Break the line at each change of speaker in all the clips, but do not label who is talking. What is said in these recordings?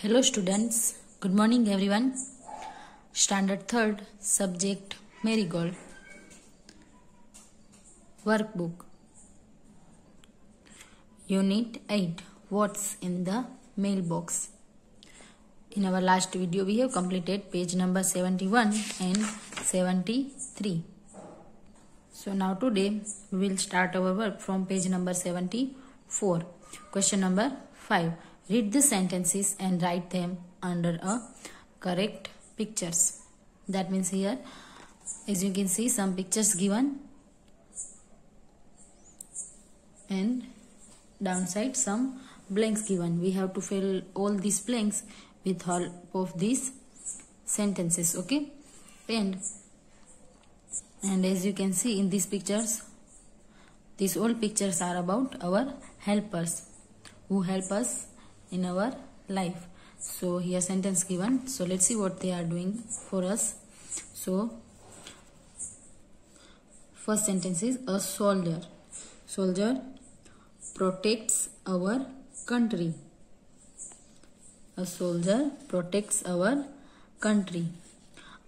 Hello students, good morning everyone. Standard 3rd, subject Marigold. Workbook. Unit 8, what's in the mailbox? In our last video we have completed page number 71 and 73. So now today we will start our work from page number 74. Question number 5. Read the sentences and write them under a correct pictures. That means here, as you can see, some pictures given and downside some blanks given. We have to fill all these blanks with help of these sentences. Okay, and as you can see in these pictures, these all pictures are about our helpers who help us in our life. So here sentence given, so let's see what they are doing for us. So first sentence is a soldier protects our country. A soldier protects our country.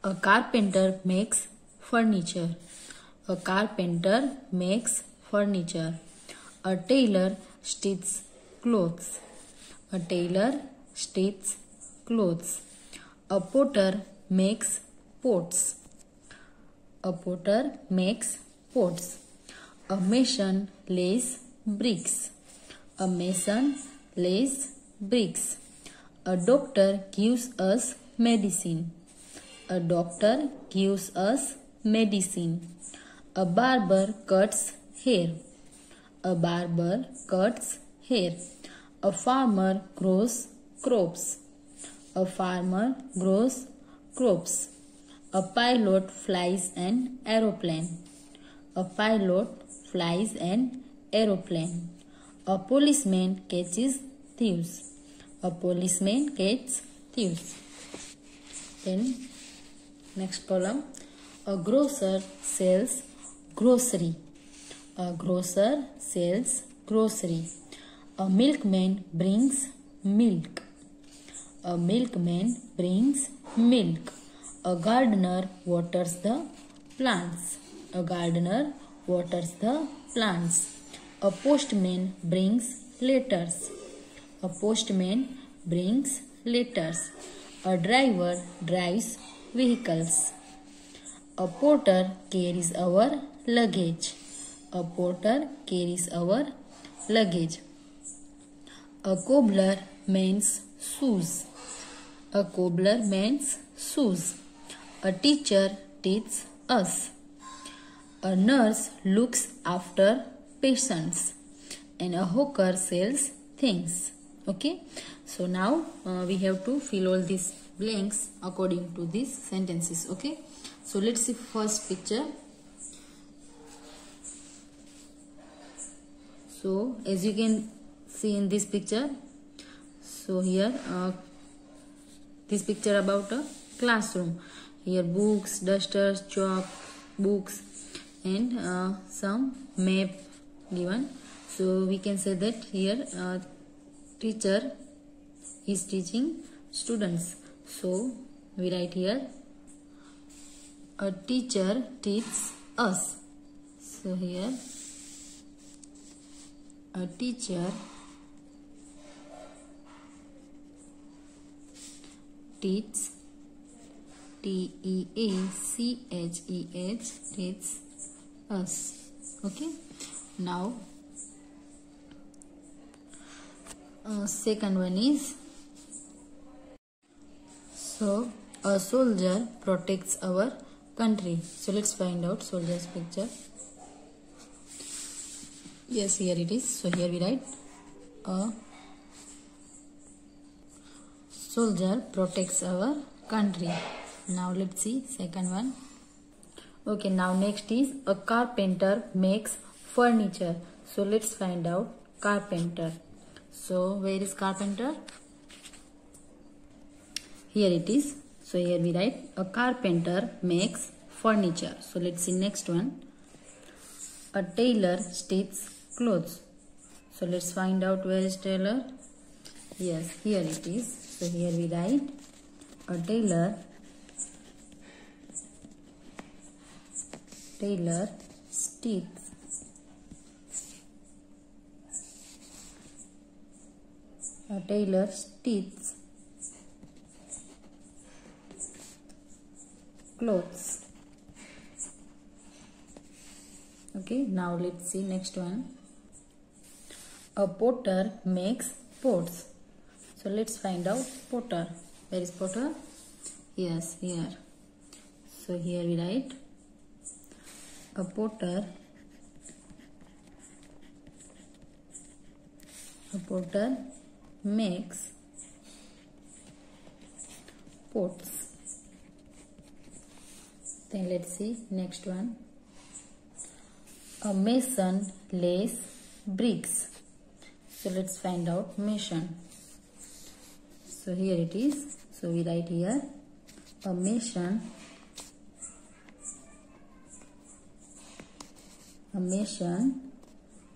A carpenter makes furniture. A carpenter makes furniture. A tailor stitches clothes. A tailor stitches clothes. A potter makes pots. A potter makes pots. A mason lays bricks. A mason lays bricks. A doctor gives us medicine. A doctor gives us medicine. A barber cuts hair. A barber cuts hair. A farmer grows crops. A farmer grows crops. A pilot flies an aeroplane. A pilot flies an aeroplane. A policeman catches thieves. A policeman catches thieves. Then next column, a grocer sells grocery. A grocer sells grocery. A milkman brings milk. A milkman brings milk. A gardener waters the plants. A gardener waters the plants. A postman brings letters. A postman brings letters. A driver drives vehicles. A porter carries our luggage. A porter carries our luggage. A cobbler mends shoes. A cobbler mends shoes. A teacher teaches us. A nurse looks after patients. And a hawker sells things. Okay. So now we have to fill all these blanks according to these sentences. Okay. So let's see first picture. So as you can see in this picture, so here this picture about a classroom. Here books, dusters, chalk, books and some map given. So we can say that here teacher is teaching students. So we write here a teacher teaches us. So here a teacher teaches, T-E-A-C-H-E-H, teaches us. Okay. Now second one is, so a soldier protects our country. So let's find out soldier's picture. Yes, here it is. So here we write a soldier protects our country. Now let's see second one. Okay, now next is a carpenter makes furniture. So let's find out carpenter. So where is carpenter? Here it is. So here we write a carpenter makes furniture. So let's see next one. A tailor stitches clothes. So let's find out where is tailor. Yes, here it is. So here we write a tailor stitches clothes. Okay, now let's see next one. A potter makes pots. So let's find out potter. Where is potter? Yes, here. So here we write a potter makes pots. Then let's see next one. A mason lays bricks. So let's find out mason. So here it is. So we write here a mason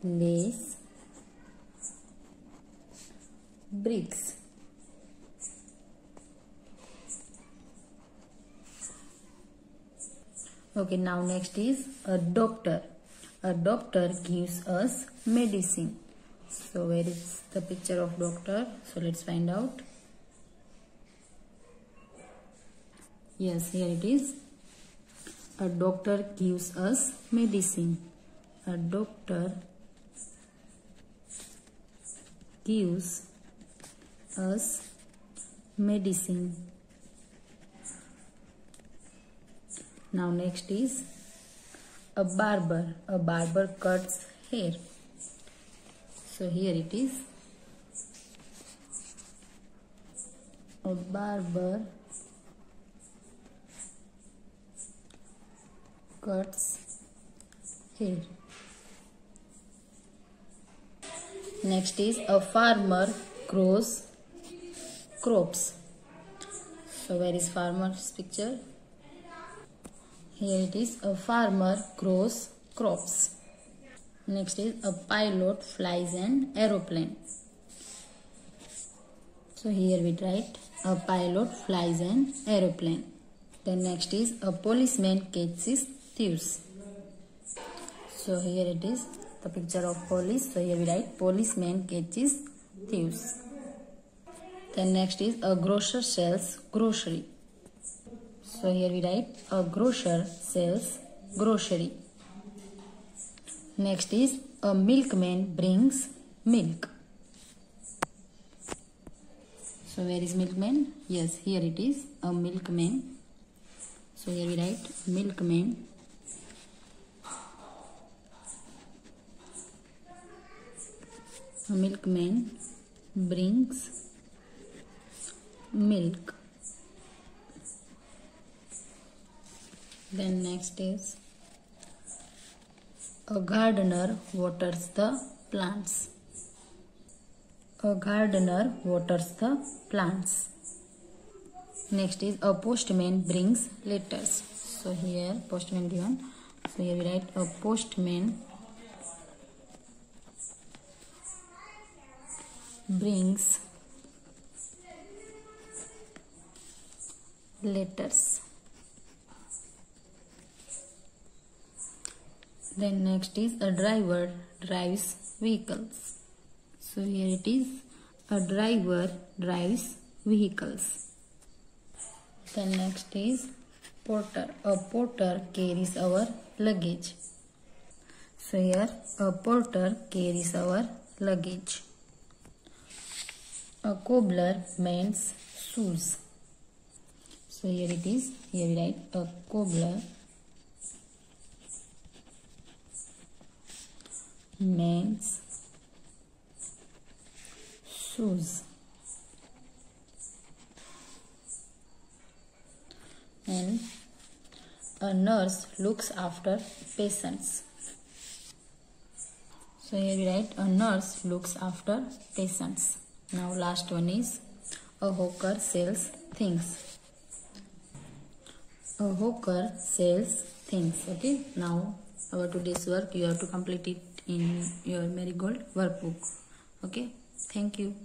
lays bricks. Okay, now next is a doctor. A doctor gives us medicine. So where is the picture of doctor? So let's find out. Yes, here it is. A doctor gives us medicine. A doctor gives us medicine. Now next is a barber. A barber cuts hair. So here it is. A barber cuts hair. Next is a farmer grows crops. So where is farmer's picture? Here it is. A farmer grows crops. Next is a pilot flies an aeroplane. So here we write a pilot flies an aeroplane. Then next is a policeman catches thieves. So here it is, the picture of police. So here we write policeman catches thieves. Then next is a grocer sells grocery. So here we write a grocer sells grocery. Next is a milkman brings milk. So where is milkman? Yes, here it is, a milkman. So here we write milkman. A milkman brings milk. Then next is a gardener waters the plants. A gardener waters the plants. Next is a postman brings letters. So here postman given. So here we write a postman brings letters. Then next is a driver drives vehicles. So here it is, a driver drives vehicles. Then next is porter. A porter carries our luggage. So here a porter carries our luggage. A cobbler mends shoes. So here it is, here we write a cobbler mends shoes. And a nurse looks after patients. So here we write a nurse looks after patients. Now last one is a hawker sells things. A hawker sells things. Okay, now our today's work you have to complete it in your Marigold workbook. Okay, thank you.